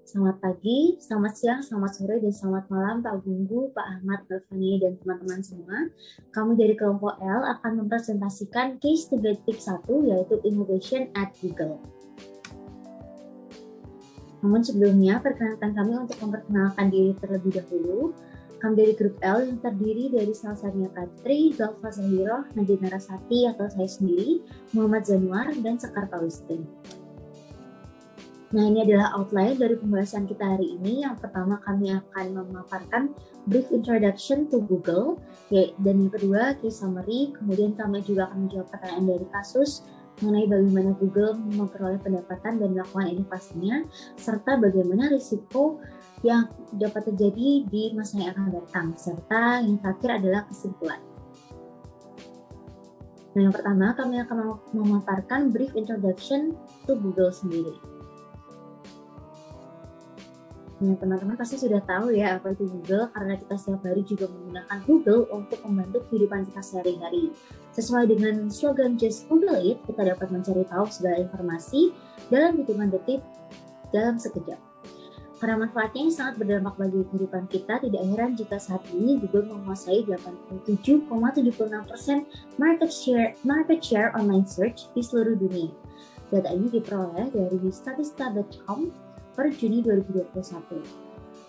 Selamat pagi, selamat siang, selamat sore, dan selamat malam Pak Gunggu, Pak Ahmad, Mbak Fani, dan teman-teman semua. Kami dari kelompok L akan mempresentasikan case debate pick 1, yaitu Innovation at Google. Namun sebelumnya, perkenalkan kami untuk memperkenalkan diri terlebih dahulu. Kami dari grup L yang terdiri dari Salsania Patri, Galva Zahiro, Nadine Narasati atau saya sendiri, Muhammad Zanuar, dan Sekar Pawistin. Nah, ini adalah outline dari pembahasan kita hari ini. Yang pertama, kami akan memaparkan brief introduction to Google, dan yang kedua, case summary. Kemudian kami juga akan menjawab pertanyaan dari kasus mengenai bagaimana Google memperoleh pendapatan dan melakukan inovasinya, serta bagaimana risiko yang dapat terjadi di masa yang akan datang, serta yang terakhir adalah kesimpulan. Nah, yang pertama, kami akan memaparkan brief introduction to Google sendiri. Nah, teman-teman pasti sudah tahu ya apa itu Google, karena kita setiap hari juga menggunakan Google untuk membantu kehidupan kita sehari-hari. Sesuai dengan slogan Just Google It, kita dapat mencari tahu segala informasi dalam hitungan detik dalam sekejap. Karena manfaatnya yang sangat berdampak bagi kehidupan kita, tidak heran jika saat ini Google menguasai 87,76% market share online search di seluruh dunia. Data ini diperoleh dari statista.com per Juni 2021.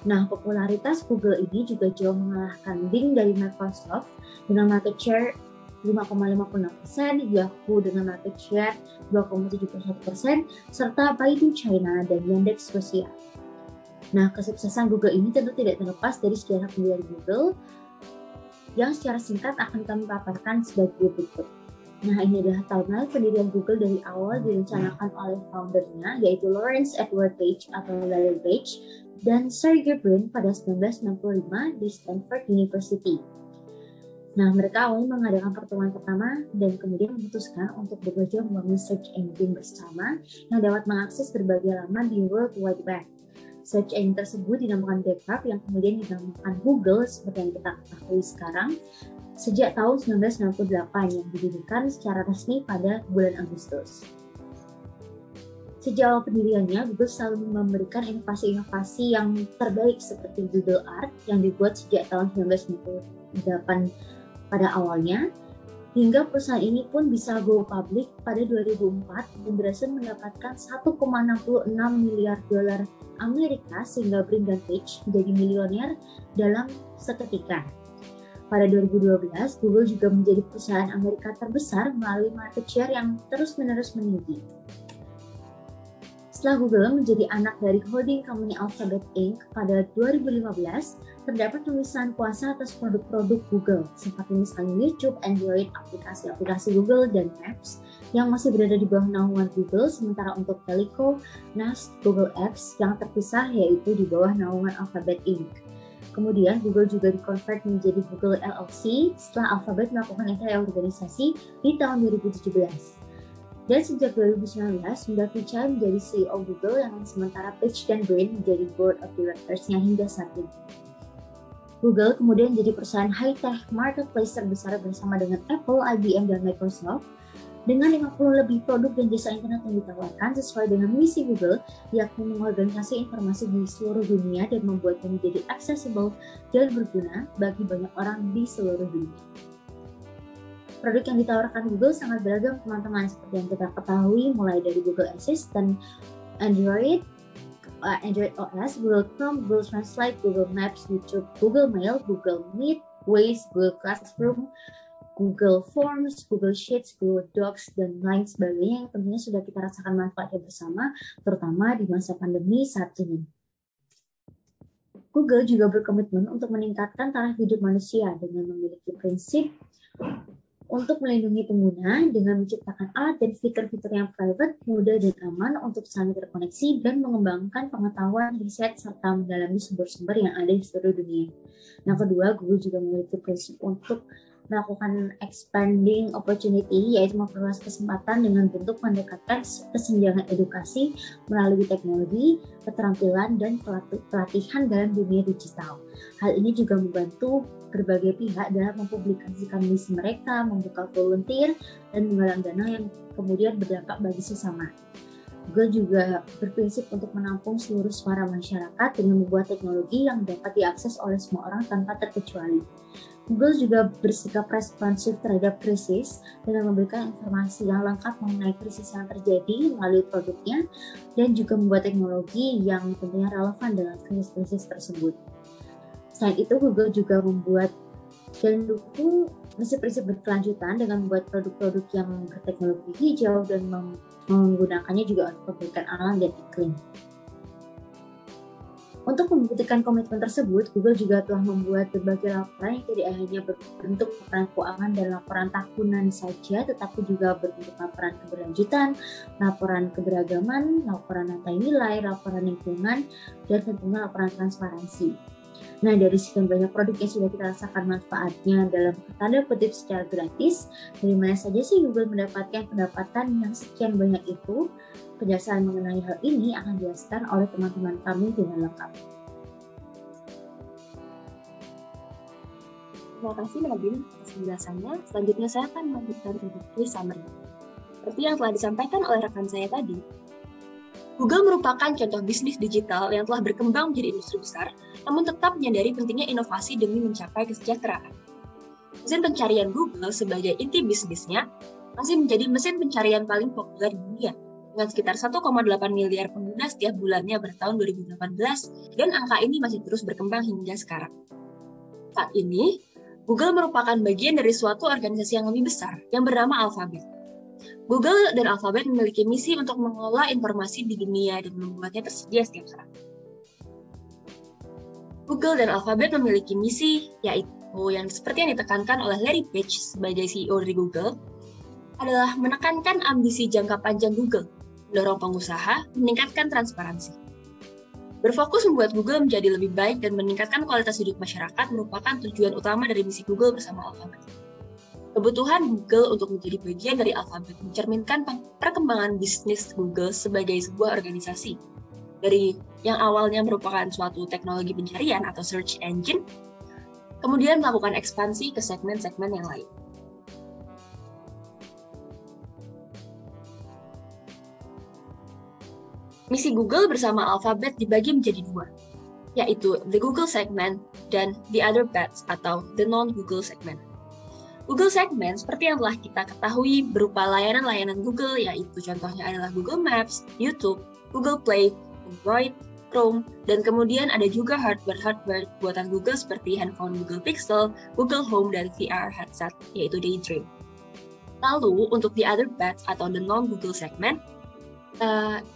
Nah, popularitas Google ini juga jauh mengalahkan Bing dari Microsoft dengan market share 5,56%, Yahoo dengan market share 2,71%, serta Baidu China dan Yandex Rusia. Nah, kesuksesan Google ini tentu tidak terlepas dari sejarah pendirian Google yang secara singkat akan kami paparkan sebagai berikut. Nah, ini adalah timeline pendirian Google dari awal direncanakan oleh foundernya, yaitu Lawrence Edward Page atau Larry Page, dan Sergey Brin pada 1965 di Stanford University. Nah, mereka awalnya mengadakan pertemuan pertama dan kemudian memutuskan untuk bekerja membangun search engine bersama yang dapat mengakses berbagai laman di World Wide Web. Search engine tersebut dinamakan Backup yang kemudian dinamakan Google seperti yang kita ketahui sekarang, sejak tahun 1968 yang didirikan secara resmi pada bulan Agustus. Sejak awal pendiriannya, Google selalu memberikan inovasi-inovasi yang terbaik seperti Google Art yang dibuat sejak tahun 1998 pada awalnya, hingga perusahaan ini pun bisa go public pada 2004 dan berhasil mendapatkan 1,66 miliar dolar Amerika sehingga Brin dan Page menjadi milioner dalam seketika. Pada 2012, Google juga menjadi perusahaan Amerika terbesar melalui market share yang terus-menerus meninggi. Setelah Google menjadi anak dari holding company Alphabet Inc. pada 2015, terdapat tulisan kuasa atas produk-produk Google, seperti misalnya YouTube, Android, aplikasi-aplikasi Google, dan Maps, yang masih berada di bawah naungan Google, sementara untuk Teleco, NAS, Google Apps yang terpisah yaitu di bawah naungan Alphabet Inc. Kemudian Google juga dikonvert menjadi Google LLC setelah Alphabet melakukan reorganisasi di tahun 2017. Dan sejak 2019, Sundar Pichai menjadi CEO Google yang sementara Page dan Brin menjadi Board of Directors-nya hingga saat ini. Google kemudian menjadi perusahaan high-tech marketplace terbesar bersama dengan Apple, IBM, dan Microsoft, dengan 50 lebih produk dan jasa internet yang ditawarkan sesuai dengan misi Google, yakni mengorganisasi informasi di seluruh dunia dan membuatnya menjadi accessible dan berguna bagi banyak orang di seluruh dunia. Produk yang ditawarkan Google sangat beragam, teman-teman, seperti yang kita ketahui, mulai dari Google Assistant, Android OS, Google Chrome, Google Translate, Google Maps, YouTube, Google Mail, Google Meet, Waze, Google Classroom, Google Forms, Google Sheets, Google Docs, dan lain sebagainya yang tentunya sudah kita rasakan manfaatnya bersama, terutama di masa pandemi saat ini. Google juga berkomitmen untuk meningkatkan taraf hidup manusia dengan memiliki prinsip untuk melindungi pengguna dengan menciptakan alat dan fitur-fitur yang private, mudah, dan aman untuk saling terkoneksi dan mengembangkan pengetahuan, riset, serta mendalami sumber-sumber yang ada di seluruh dunia. Yang kedua, Google juga memiliki prinsip untuk melakukan expanding opportunity, yaitu memperluas kesempatan dengan bentuk mendekatkan kesenjangan edukasi melalui teknologi, keterampilan, dan pelatihan dalam dunia digital. Hal ini juga membantu berbagai pihak dalam mempublikasikan misi mereka, membuka volunteer, dan menggalang dana yang kemudian berdampak bagi sesama. Google juga berprinsip untuk menampung seluruh suara masyarakat dengan membuat teknologi yang dapat diakses oleh semua orang tanpa terkecuali. Google juga bersikap responsif terhadap krisis dengan memberikan informasi yang lengkap mengenai krisis yang terjadi melalui produknya dan juga membuat teknologi yang tentunya relevan dengan krisis-krisis tersebut. Selain itu, Google juga membuat dan mendukung prinsip-prinsip berkelanjutan dengan membuat produk-produk yang berteknologi hijau dan menggunakannya juga untuk kebaikan alam dan iklim. Untuk membuktikan komitmen tersebut, Google juga telah membuat berbagai laporan yang tidak hanya berbentuk laporan keuangan dan laporan tahunan saja, tetapi juga berbentuk laporan keberlanjutan, laporan keberagaman, laporan nilai, laporan lingkungan, dan tentunya laporan transparansi. Nah, dari sekian banyak produk yang sudah kita rasakan manfaatnya dalam tanda kutip secara gratis, dari mana saja sih Google mendapatkan pendapatan yang sekian banyak itu? Penjelasan mengenai hal ini akan dijelaskan oleh teman-teman kami dengan lengkap. Terima kasih Nadine atas penjelasannya. Selanjutnya saya akan melanjutkan introduksi summary. Seperti yang telah disampaikan oleh rekan saya tadi, Google merupakan contoh bisnis digital yang telah berkembang menjadi industri besar, namun tetap menyadari pentingnya inovasi demi mencapai kesejahteraan. Mesin pencarian Google sebagai inti bisnisnya masih menjadi mesin pencarian paling populer di dunia, dengan sekitar 1,8 miliar pengguna setiap bulannya pada tahun 2018, dan angka ini masih terus berkembang hingga sekarang. Saat ini, Google merupakan bagian dari suatu organisasi yang lebih besar, yang bernama Alphabet. Google dan Alphabet memiliki misi untuk mengelola informasi di dunia dan membuatnya tersedia setiap saat. Google dan Alphabet memiliki misi, yaitu yang seperti yang ditekankan oleh Larry Page sebagai CEO dari Google, adalah menekankan ambisi jangka panjang Google, mendorong pengusaha, meningkatkan transparansi. Berfokus membuat Google menjadi lebih baik dan meningkatkan kualitas hidup masyarakat merupakan tujuan utama dari misi Google bersama Alphabet. Kebutuhan Google untuk menjadi bagian dari Alphabet mencerminkan perkembangan bisnis Google sebagai sebuah organisasi. Dari yang awalnya merupakan suatu teknologi pencarian atau search engine, kemudian melakukan ekspansi ke segmen-segmen yang lain. Misi Google bersama Alphabet dibagi menjadi dua, yaitu The Google Segment dan The Other Bets atau The Non-Google Segment. Google Segment seperti yang telah kita ketahui berupa layanan-layanan Google, yaitu contohnya adalah Google Maps, YouTube, Google Play, Android, Chrome, dan kemudian ada juga hardware buatan Google seperti handphone Google Pixel, Google Home, dan VR headset, yaitu Daydream. Lalu, untuk The Other Bets atau The Non-Google Segment,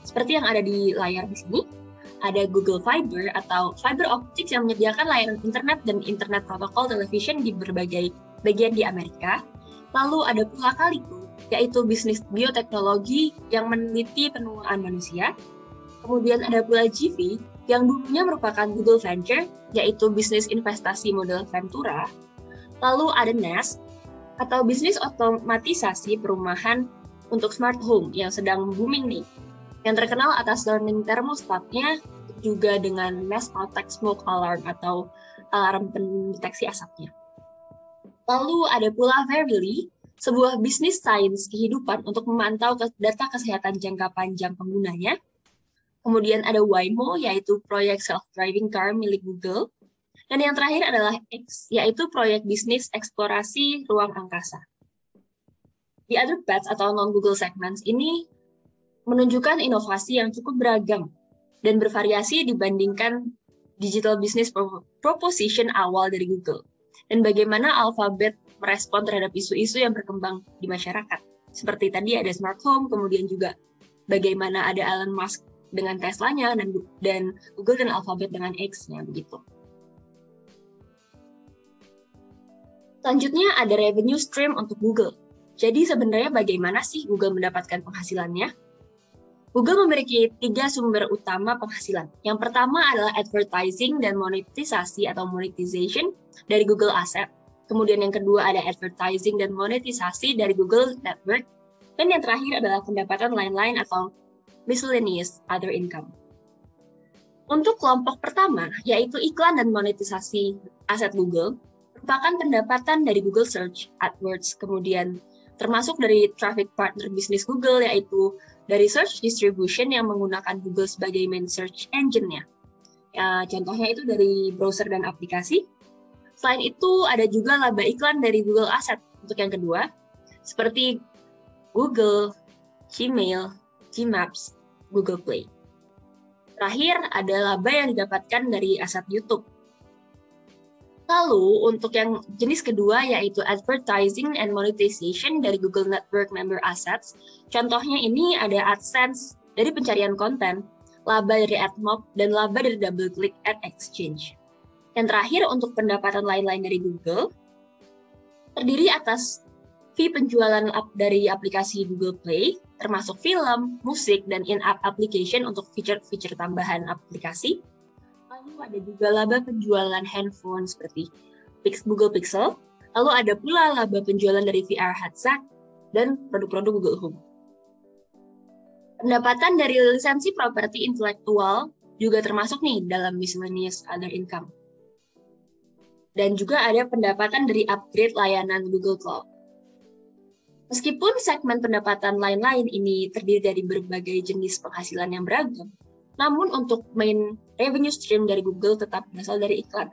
seperti yang ada di layar di sini, ada Google Fiber atau fiber optics yang menyediakan layanan internet dan internet protokol television di berbagai bagian di Amerika. Lalu ada pula Calico, yaitu bisnis bioteknologi yang meneliti penuaan manusia. Kemudian ada pula GV, yang dulunya merupakan Google Venture, yaitu bisnis investasi model Ventura. Lalu ada Nest, atau bisnis otomatisasi perumahan untuk smart home yang sedang booming nih, yang terkenal atas learning thermostatnya, juga dengan Nest Protect Smoke Alarm atau alarm pendeteksi asapnya. Lalu ada pula Verily, sebuah bisnis sains kehidupan untuk memantau data kesehatan jangka panjang penggunanya. Kemudian ada Waymo, yaitu proyek self-driving car milik Google. Dan yang terakhir adalah X, yaitu proyek bisnis eksplorasi ruang angkasa. The Other Bets atau non-Google segments ini menunjukkan inovasi yang cukup beragam dan bervariasi dibandingkan digital business proposition awal dari Google. Dan bagaimana Alphabet merespon terhadap isu-isu yang berkembang di masyarakat. Seperti tadi ada smart home, kemudian juga bagaimana ada Elon Musk dengan Tesla-nya, dan Google dan Alphabet dengan X-nya, begitu. Selanjutnya ada revenue stream untuk Google. Jadi sebenarnya bagaimana sih Google mendapatkan penghasilannya? Google memiliki 3 sumber utama penghasilan. Yang pertama adalah advertising dan monetisasi atau monetization dari Google Asset. Kemudian yang kedua ada advertising dan monetisasi dari Google Network. Dan yang terakhir adalah pendapatan lain-lain atau miscellaneous other income. Untuk kelompok pertama, yaitu iklan dan monetisasi aset Google, merupakan pendapatan dari Google Search, AdWords, kemudian termasuk dari traffic partner bisnis Google, yaitu dari search distribution yang menggunakan Google sebagai main search engine-nya. Ya, contohnya itu dari browser dan aplikasi. Selain itu, ada juga laba iklan dari Google Ads untuk yang kedua, seperti Google, Gmail, Gmaps, Google Play. Terakhir, ada laba yang didapatkan dari aset YouTube. Lalu, untuk yang jenis kedua, yaitu Advertising and Monetization dari Google Network Member Assets, contohnya ini ada AdSense dari pencarian konten, laba dari AdMob, dan laba dari DoubleClick Ad Exchange. Yang terakhir, untuk pendapatan lain-lain dari Google, terdiri atas fee penjualan dari aplikasi Google Play, termasuk film, musik, dan in-app application untuk fitur-fitur tambahan aplikasi. Lalu ada juga laba penjualan handphone seperti Google Pixel. Lalu ada pula laba penjualan dari VR headset dan produk-produk Google Home. Pendapatan dari lisensi properti intelektual juga termasuk nih dalam miscellaneous other income. Dan juga ada pendapatan dari upgrade layanan Google Cloud. Meskipun segmen pendapatan lain-lain ini terdiri dari berbagai jenis penghasilan yang beragam, namun untuk main revenue stream dari Google tetap berasal dari iklan.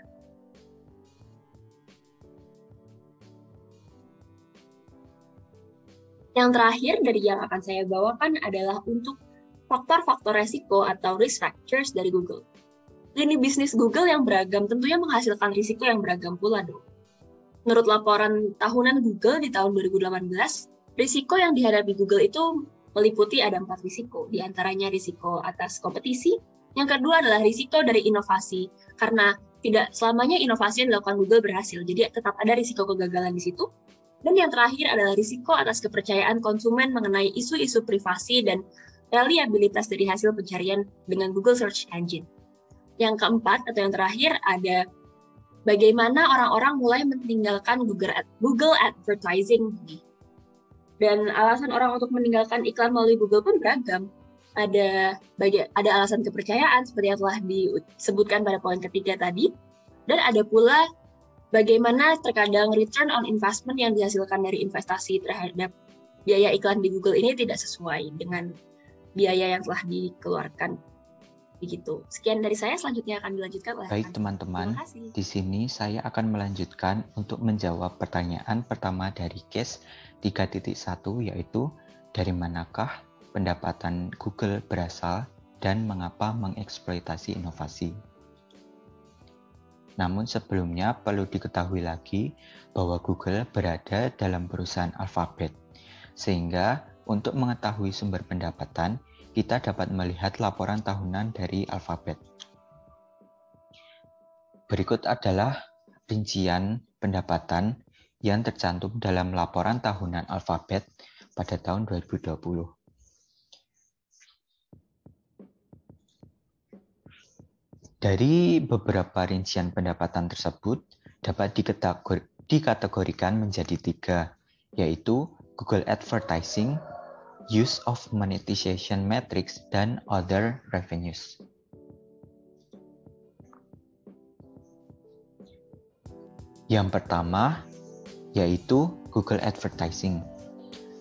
Yang terakhir dari yang akan saya bawakan adalah untuk faktor-faktor resiko atau risk factors dari Google. Lini bisnis Google yang beragam tentunya menghasilkan risiko yang beragam pula dong. Menurut laporan tahunan Google di tahun 2018, risiko yang dihadapi Google itu meliputi ada 4 risiko, di antaranya risiko atas kompetisi, yang kedua adalah risiko dari inovasi, karena tidak selamanya inovasi yang dilakukan Google berhasil, jadi tetap ada risiko kegagalan di situ. Dan yang terakhir adalah risiko atas kepercayaan konsumen mengenai isu-isu privasi dan reliabilitas dari hasil pencarian dengan Google Search Engine. Yang keempat atau yang terakhir ada bagaimana orang-orang mulai meninggalkan Google Advertising. Dan alasan orang untuk meninggalkan iklan melalui Google pun beragam. Ada alasan kepercayaan seperti yang telah disebutkan pada poin ketiga tadi. Dan ada pula bagaimana terkadang return on investment yang dihasilkan dari investasi terhadap biaya iklan di Google ini tidak sesuai dengan biaya yang telah dikeluarkan. Begitu. Sekian dari saya, selanjutnya akan dilanjutkan oleh Baik teman-teman, di sini saya akan melanjutkan untuk menjawab pertanyaan pertama dari case 3.1, yaitu dari manakah pendapatan Google berasal dan mengapa mengeksploitasi inovasi. Namun sebelumnya perlu diketahui lagi bahwa Google berada dalam perusahaan Alphabet, sehingga untuk mengetahui sumber pendapatan, kita dapat melihat laporan tahunan dari Alphabet. Berikut adalah rincian pendapatan yang tercantum dalam laporan tahunan Alphabet pada tahun 2020. Dari beberapa rincian pendapatan tersebut dapat dikategorikan menjadi 3, yaitu Google Advertising, Use of Monetization Metrics, dan Other Revenues. Yang pertama yaitu Google Advertising.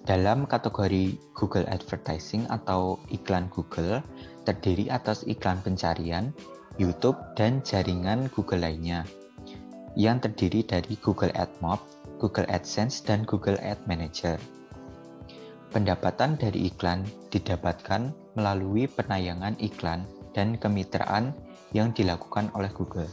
Dalam kategori Google Advertising atau iklan Google terdiri atas iklan pencarian, YouTube, dan jaringan Google lainnya yang terdiri dari Google AdMob, Google AdSense, dan Google Ad Manager. Pendapatan dari iklan didapatkan melalui penayangan iklan dan kemitraan yang dilakukan oleh Google.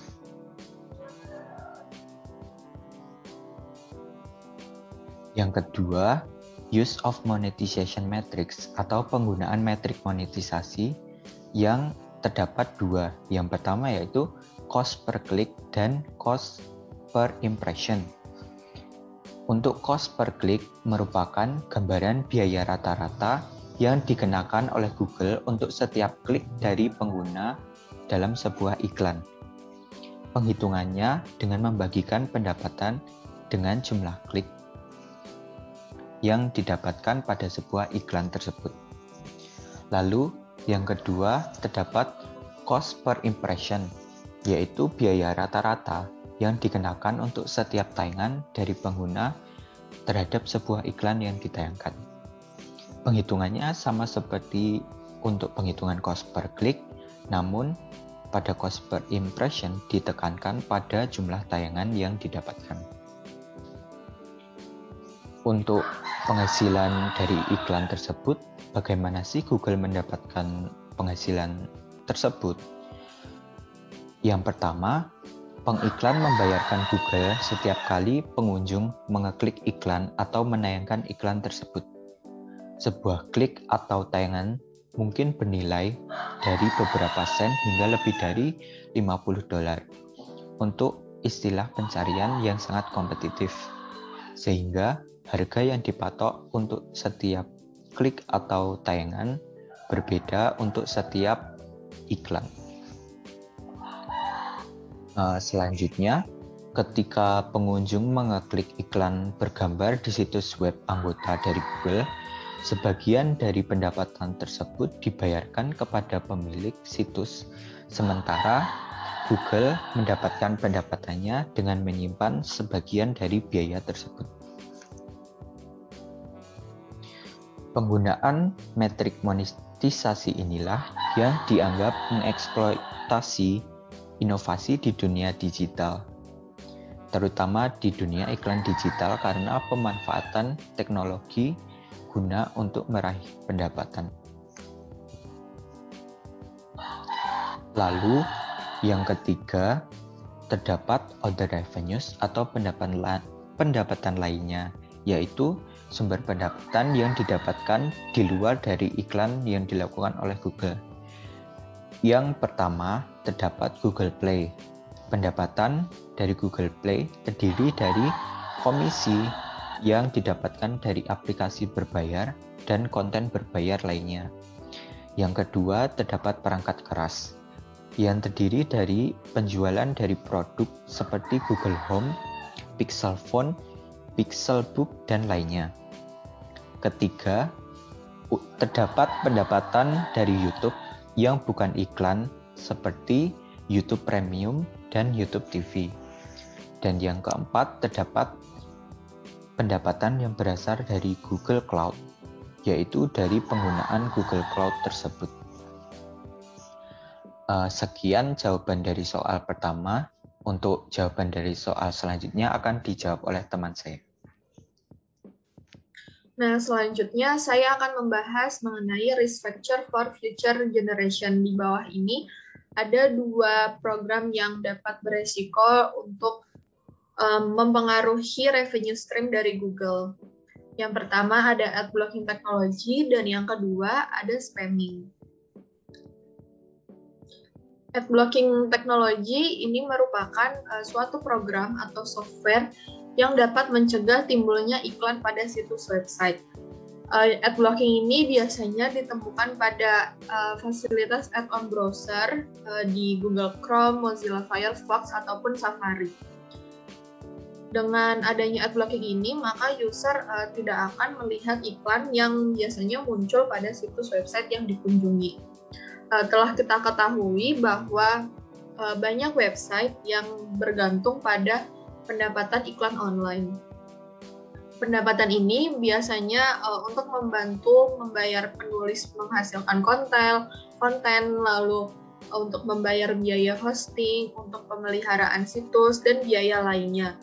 Yang kedua, Use of Monetization Metrics atau penggunaan metrik monetisasi yang terdapat 2. Yang pertama yaitu cost per click dan cost per impression. Untuk cost per click merupakan gambaran biaya rata-rata yang dikenakan oleh Google untuk setiap klik dari pengguna dalam sebuah iklan. Penghitungannya dengan membagikan pendapatan dengan jumlah klik yang didapatkan pada sebuah iklan tersebut. Lalu yang kedua terdapat cost per impression, yaitu biaya rata-rata yang dikenakan untuk setiap tayangan dari pengguna terhadap sebuah iklan yang ditayangkan. Penghitungannya sama seperti untuk penghitungan cost per klik, namun pada cost per impression ditekankan pada jumlah tayangan yang didapatkan. Untuk penghasilan dari iklan tersebut, bagaimana sih Google mendapatkan penghasilan tersebut? Yang pertama, pengiklan membayarkan Google setiap kali pengunjung mengeklik iklan atau menayangkan iklan tersebut. Sebuah klik atau tayangan mungkin bernilai dari beberapa sen hingga lebih dari $50 untuk istilah pencarian yang sangat kompetitif. Sehingga harga yang dipatok untuk setiap klik atau tayangan berbeda untuk setiap iklan. Selanjutnya, ketika pengunjung mengeklik iklan bergambar di situs web anggota dari Google, sebagian dari pendapatan tersebut dibayarkan kepada pemilik situs, sementara Google mendapatkan pendapatannya dengan menyimpan sebagian dari biaya tersebut. Penggunaan metrik monetisasi inilah yang dianggap mengeksploitasi inovasi di dunia digital, terutama di dunia iklan digital karena pemanfaatan teknologi guna untuk meraih pendapatan. Lalu, yang ketiga, terdapat other revenues atau pendapatan lainnya, yaitu sumber pendapatan yang didapatkan di luar dari iklan yang dilakukan oleh Google. Yang pertama, terdapat Google Play. Pendapatan dari Google Play terdiri dari komisi yang didapatkan dari aplikasi berbayar dan konten berbayar lainnya. Yang kedua, terdapat perangkat keras yang terdiri dari penjualan dari produk seperti Google Home, Pixel Phone, Pixelbook, dan lainnya. Ketiga, terdapat pendapatan dari YouTube yang bukan iklan seperti YouTube Premium dan YouTube TV. Dan yang keempat, terdapat pendapatan yang berasal dari Google Cloud, yaitu dari penggunaan Google Cloud tersebut. Sekian jawaban dari soal pertama. Untuk jawaban dari soal selanjutnya akan dijawab oleh teman saya. Nah, selanjutnya saya akan membahas mengenai risk factor for future generation. Di bawah ini ada dua program yang dapat beresiko untuk mempengaruhi revenue stream dari Google. Yang pertama ada ad blocking technology dan yang kedua ada spamming. Ad blocking technology ini merupakan suatu program atau software yang dapat mencegah timbulnya iklan pada situs website. Ad blocking ini biasanya ditemukan pada fasilitas add-on browser di Google Chrome, Mozilla Firefox, ataupun Safari. Dengan adanya ad blocking ini, maka user tidak akan melihat iklan yang biasanya muncul pada situs website yang dikunjungi. Telah kita ketahui bahwa banyak website yang bergantung pada pendapatan iklan online. Pendapatan ini biasanya untuk membantu membayar penulis menghasilkan konten, lalu untuk membayar biaya hosting, untuk pemeliharaan situs, dan biaya lainnya.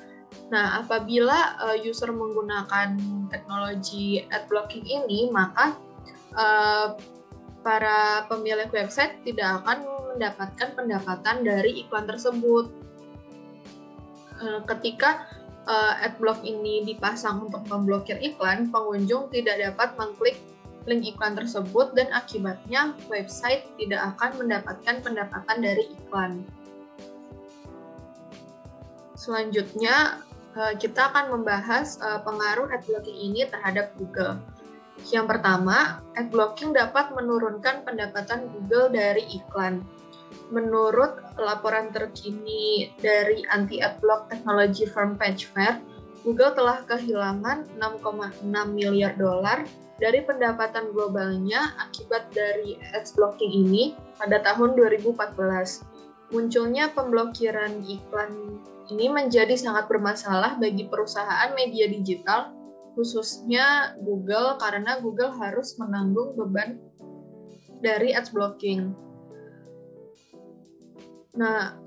Nah, apabila user menggunakan teknologi ad blocking ini, maka para pemilik website tidak akan mendapatkan pendapatan dari iklan tersebut. Ketika ad block ini dipasang untuk memblokir iklan, pengunjung tidak dapat mengklik link iklan tersebut dan akibatnya website tidak akan mendapatkan pendapatan dari iklan. Selanjutnya, kita akan membahas pengaruh ad blocking ini terhadap Google. Yang pertama, ad blocking dapat menurunkan pendapatan Google dari iklan. Menurut laporan terkini dari anti-ad block technology firm PageFair, Google telah kehilangan $6,6 miliar dari pendapatan globalnya akibat dari ad blocking ini pada tahun 2014. Munculnya pemblokiran iklan ini menjadi sangat bermasalah bagi perusahaan media digital khususnya Google, karena Google harus menanggung beban dari ads blocking. Nah,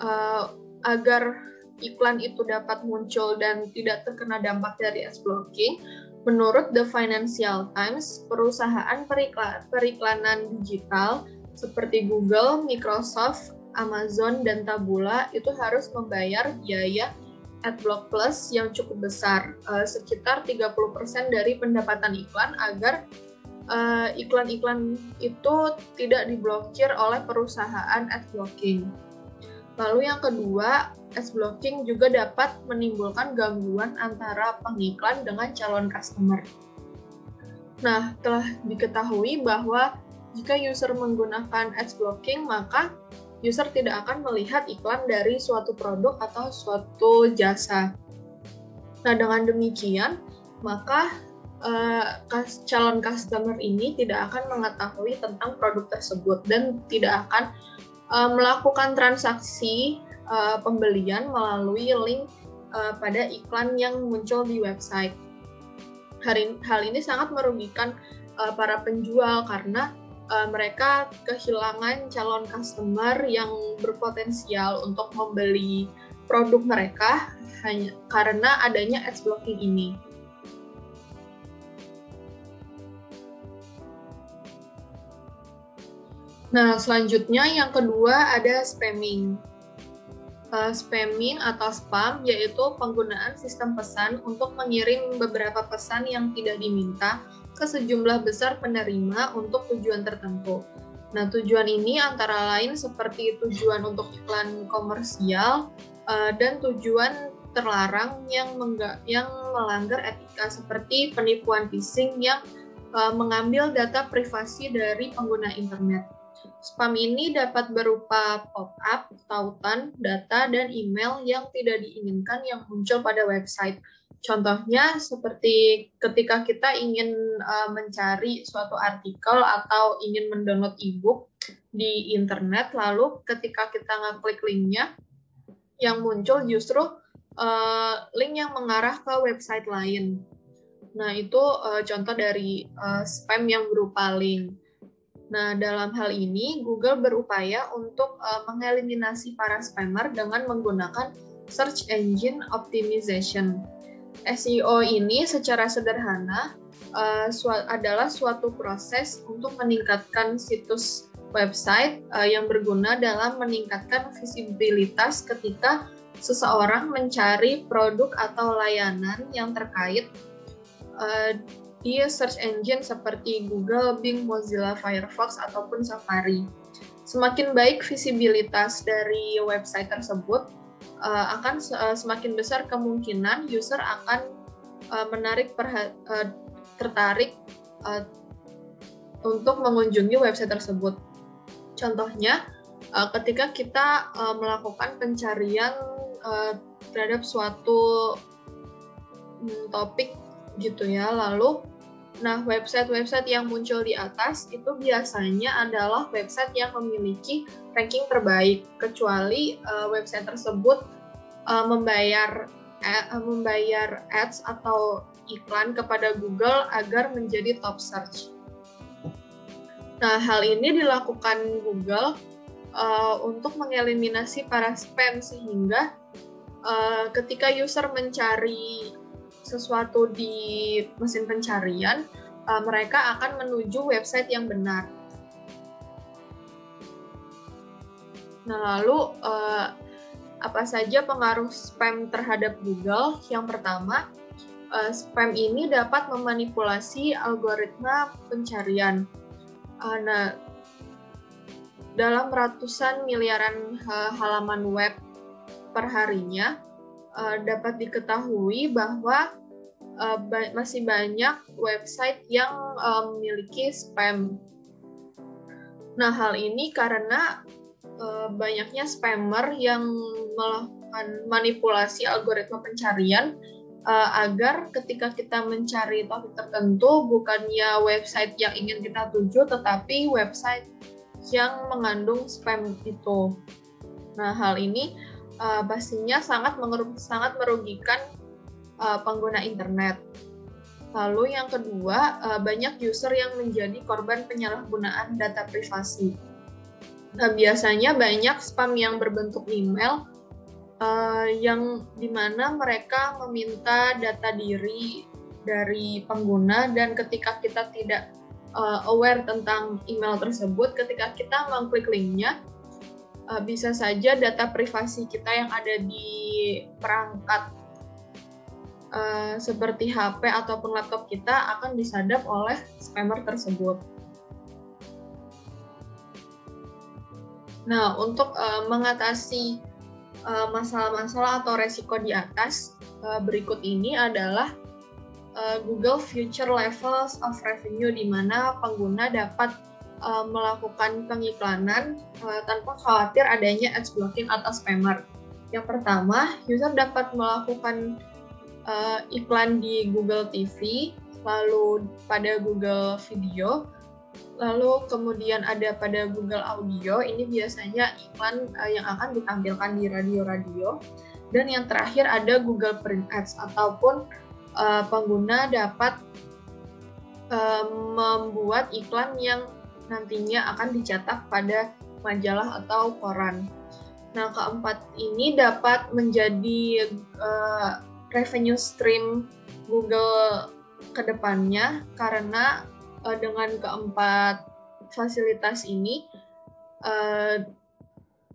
agar iklan itu dapat muncul dan tidak terkena dampak dari ads blocking, menurut The Financial Times, perusahaan periklanan digital seperti Google, Microsoft, Amazon, dan Taboola itu harus membayar biaya AdBlock Plus yang cukup besar, sekitar 30% dari pendapatan iklan, agar iklan-iklan itu tidak diblokir oleh perusahaan ads blocking. Lalu yang kedua, ads blocking juga dapat menimbulkan gangguan antara pengiklan dengan calon customer. Nah, telah diketahui bahwa jika user menggunakan ads blocking, maka user tidak akan melihat iklan dari suatu produk atau suatu jasa. Nah, dengan demikian, maka calon customer ini tidak akan mengetahui tentang produk tersebut dan tidak akan melakukan transaksi pembelian melalui link pada iklan yang muncul di website. Hal ini sangat merugikan para penjual karena mereka kehilangan calon customer yang berpotensial untuk membeli produk mereka hanya karena adanya ads blocking ini. Nah, selanjutnya yang kedua ada spamming. Spamming atau spam yaitu penggunaan sistem pesan untuk mengirim beberapa pesan yang tidak diminta ke sejumlah besar penerima untuk tujuan tertentu. Nah, tujuan ini antara lain seperti tujuan untuk iklan komersial dan tujuan terlarang yang melanggar etika seperti penipuan phishing yang mengambil data privasi dari pengguna internet. Spam ini dapat berupa pop-up, tautan, data, dan email yang tidak diinginkan yang muncul pada website. Contohnya seperti ketika kita ingin mencari suatu artikel atau ingin mendownload e-book di internet, lalu ketika kita ngeklik linknya, yang muncul justru link yang mengarah ke website lain. Nah, itu contoh dari spam yang berupa link. Nah, dalam hal ini, Google berupaya untuk mengeliminasi para spammer dengan menggunakan Search Engine Optimization. SEO ini secara sederhana adalah suatu proses untuk meningkatkan situs website yang berguna dalam meningkatkan visibilitas ketika seseorang mencari produk atau layanan yang terkait di search engine seperti Google, Bing, Mozilla, Firefox, ataupun Safari. Semakin baik visibilitas dari website tersebut, akan semakin besar kemungkinan user akan tertarik untuk mengunjungi website tersebut. Contohnya, ketika kita melakukan pencarian terhadap suatu topik gitu ya, lalu website-website yang muncul di atas itu biasanya adalah website yang memiliki ranking terbaik, kecuali website tersebut membayar ads atau iklan kepada Google agar menjadi top search. Nah, hal ini dilakukan Google untuk mengeliminasi para spam sehingga ketika user mencari sesuatu di mesin pencarian, mereka akan menuju website yang benar. Nah, lalu apa saja pengaruh spam terhadap Google? Yang pertama, spam ini dapat memanipulasi algoritma pencarian. Nah, dalam ratusan miliaran halaman web per harinya, dapat diketahui bahwa masih banyak website yang memiliki spam. Nah, hal ini karena banyaknya spammer yang melakukan manipulasi algoritma pencarian agar ketika kita mencari topik tertentu bukannya website yang ingin kita tuju, tetapi website yang mengandung spam itu. Nah, hal ini pastinya sangat merugikan pengguna internet. Lalu yang kedua, banyak user yang menjadi korban penyalahgunaan data privasi. Nah, biasanya banyak spam yang berbentuk email yang dimana mereka meminta data diri dari pengguna, dan ketika kita tidak aware tentang email tersebut, ketika kita mengklik linknya, bisa saja data privasi kita yang ada di perangkat seperti HP ataupun laptop kita akan disadap oleh spammer tersebut. Nah, untuk mengatasi masalah-masalah atau resiko di atas, berikut ini adalah Google Future Levels of Revenue, di mana pengguna dapat melakukan pengiklanan tanpa khawatir adanya ads blocking atau spammer. Yang pertama, user dapat melakukan iklan di Google TV, lalu pada Google Video, lalu kemudian ada pada Google Audio. Ini biasanya iklan yang akan ditampilkan di radio-radio. Dan yang terakhir ada Google Print Ads, ataupun pengguna dapat membuat iklan yang nantinya akan dicetak pada majalah atau koran. Nah, keempat ini dapat menjadi revenue stream Google ke depannya, karena dengan keempat fasilitas ini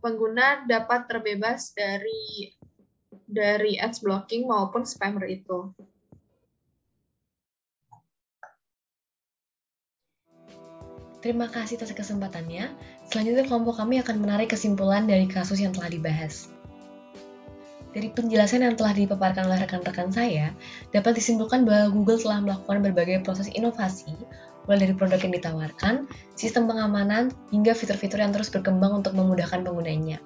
pengguna dapat terbebas dari ads blocking maupun spammer itu. Terima kasih atas kesempatannya. Selanjutnya kelompok kami akan menarik kesimpulan dari kasus yang telah dibahas. Dari penjelasan yang telah dipaparkan oleh rekan-rekan saya, dapat disimpulkan bahwa Google telah melakukan berbagai proses inovasi, mulai dari produk yang ditawarkan, sistem pengamanan, hingga fitur-fitur yang terus berkembang untuk memudahkan penggunanya.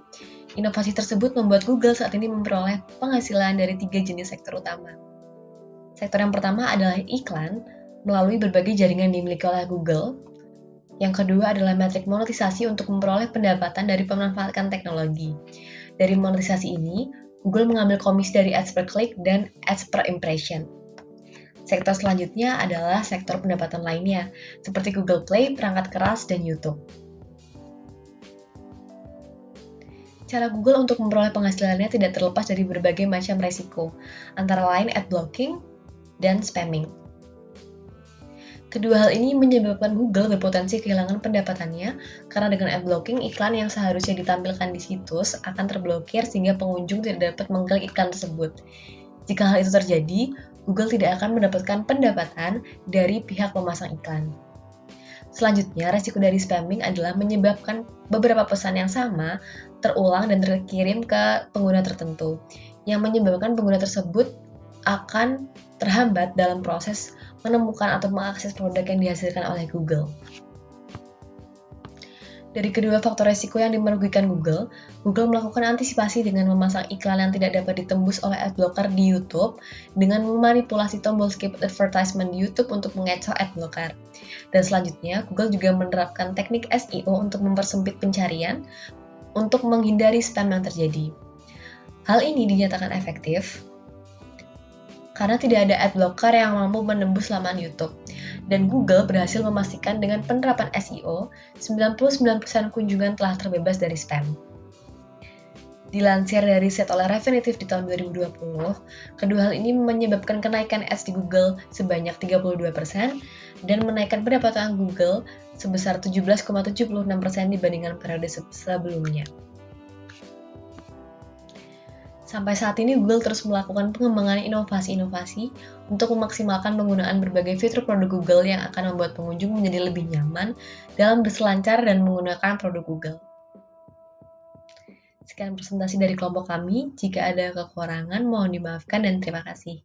Inovasi tersebut membuat Google saat ini memperoleh penghasilan dari 3 jenis sektor utama. Sektor yang pertama adalah iklan, melalui berbagai jaringan dimiliki oleh Google. Yang kedua adalah metrik monetisasi untuk memperoleh pendapatan dari pemanfaatan teknologi. Dari monetisasi ini, Google mengambil komisi dari ads per klik dan ads per impression. Sektor selanjutnya adalah sektor pendapatan lainnya, seperti Google Play, perangkat keras, dan YouTube. Cara Google untuk memperoleh penghasilannya tidak terlepas dari berbagai macam resiko, antara lain ad blocking dan spamming. Kedua hal ini menyebabkan Google berpotensi kehilangan pendapatannya, karena dengan ad blocking, iklan yang seharusnya ditampilkan di situs akan terblokir sehingga pengunjung tidak dapat mengklik iklan tersebut. Jika hal itu terjadi, Google tidak akan mendapatkan pendapatan dari pihak pemasang iklan. Selanjutnya, resiko dari spamming adalah menyebabkan beberapa pesan yang sama terulang dan terkirim ke pengguna tertentu, yang menyebabkan pengguna tersebut akan terhambat dalam proses menemukan atau mengakses produk yang dihasilkan oleh Google. Dari kedua faktor resiko yang merugikan Google, Google melakukan antisipasi dengan memasang iklan yang tidak dapat ditembus oleh adblocker di YouTube dengan memanipulasi tombol skip advertisement di YouTube untuk mengecoh adblocker. Dan selanjutnya, Google juga menerapkan teknik SEO untuk mempersempit pencarian untuk menghindari spam yang terjadi. Hal ini dinyatakan efektif karena tidak ada adblocker yang mampu menembus laman YouTube. Dan Google berhasil memastikan dengan penerapan SEO, 99% kunjungan telah terbebas dari spam. Dilansir dari riset oleh Refinitiv di tahun 2020, kedua hal ini menyebabkan kenaikan ads di Google sebanyak 32% dan menaikkan pendapatan Google sebesar 17,76% dibandingkan periode sebelumnya. Sampai saat ini, Google terus melakukan pengembangan inovasi-inovasi untuk memaksimalkan penggunaan berbagai fitur produk Google yang akan membuat pengunjung menjadi lebih nyaman dalam berselancar dan menggunakan produk Google. Sekian presentasi dari kelompok kami. Jika ada kekurangan, mohon dimaafkan dan terima kasih.